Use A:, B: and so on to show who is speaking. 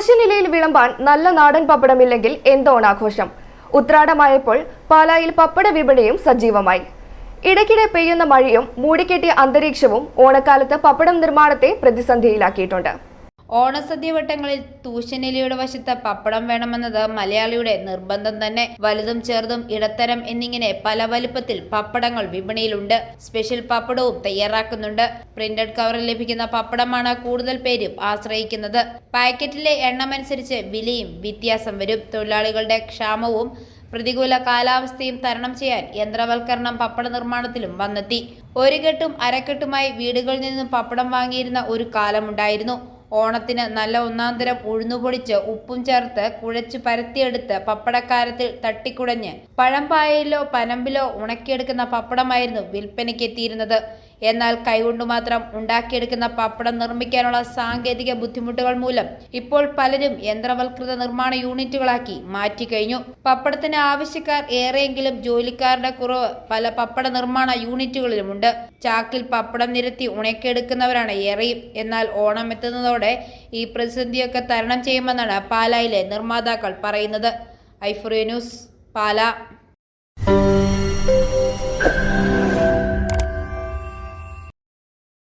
A: ദോശനിലയിൽ വിളമ്പാൻ നല്ല നാടൻ പപ്പടമില്ലെങ്കിൽ എന്തോണാഘോഷം. ഉത്രാടമായപ്പോൾ പാലായിൽ പപ്പട വിപണിയും സജീവമായി. ഇടയ്ക്കിടെ പെയ്യുന്ന മഴയും മൂടിക്കെട്ടിയ അന്തരീക്ഷവും ഓണക്കാലത്ത് പപ്പടം നിർമ്മാണത്തെ പ്രതിസന്ധിയിലാക്കിയിട്ടുണ്ട്.
B: ഓണസദ്യ വട്ടങ്ങളിൽ തൂശനിലയുടെ വശത്ത് പപ്പടം വേണമെന്നത് മലയാളിയുടെ നിർബന്ധം തന്നെ. വലുതും ചെറുതും ഇടത്തരം എന്നിങ്ങനെ പല വലുപ്പത്തിൽ പപ്പടങ്ങൾ വിപണിയിലുണ്ട്. സ്പെഷ്യൽ പപ്പടവും തയ്യാറാക്കുന്നുണ്ട്. പ്രിന്റഡ് കവറിൽ ലഭിക്കുന്ന പപ്പടമാണ് കൂടുതൽ പേരും ആശ്രയിക്കുന്നത്. പാക്കറ്റിലെ എണ്ണമനുസരിച്ച് വിലയും വ്യത്യാസം വരും. തൊഴിലാളികളുടെ ക്ഷാമവും പ്രതികൂല കാലാവസ്ഥയും തരണം ചെയ്യാൻ യന്ത്രവൽക്കരണം പപ്പട നിർമ്മാണത്തിലും വന്നെത്തി. ഒരു കെട്ടും അരക്കെട്ടുമായി വീടുകളിൽ നിന്നും പപ്പടം വാങ്ങിയിരുന്ന ഒരു കാലമുണ്ടായിരുന്നു. ഓണത്തിന് നല്ല ഒന്നാന്തരം ഉഴുന്നുപൊടിച്ച് ഉപ്പും ചേർത്ത് കുഴച്ചു പരത്തിയെടുത്ത് പപ്പടക്കാരത്തിൽ തട്ടിക്കുടഞ്ഞ് പഴംപായയിലോ പനമ്പിലോ ഉണക്കിയെടുക്കുന്ന പപ്പടമായിരുന്നു വിൽപ്പനയ്ക്ക് എത്തിയിരുന്നത്. എന്നാൽ കൈകൊണ്ടു മാത്രം ഉണ്ടാക്കിയെടുക്കുന്ന പപ്പടം നിർമ്മിക്കാനുള്ള സാങ്കേതിക ബുദ്ധിമുട്ടുകൾ മൂലം ഇപ്പോൾ പലരും യന്ത്രവൽകൃത നിർമ്മാണ യൂണിറ്റുകളാക്കി മാറ്റിക്കഴിഞ്ഞു. പപ്പടത്തിന് ആവശ്യക്കാർ ഏറെയെങ്കിലും ജോലിക്കാരുടെ കുറവ് പല പപ്പട നിർമ്മാണ യൂണിറ്റുകളിലുമുണ്ട്. ചാക്കിൽ പപ്പടം നിരത്തി ഉണക്കിയെടുക്കുന്നവരാണ് ഏറെയും. എന്നാൽ ഓണം എത്തുന്നതോടെ ഈ പ്രതിസന്ധിയൊക്കെ തരണം ചെയ്യുമെന്നാണ് പാലായിലെ നിർമ്മാതാക്കൾ പറയുന്നത്. ഐഫോറിയ ന്യൂസ്, പാലാ.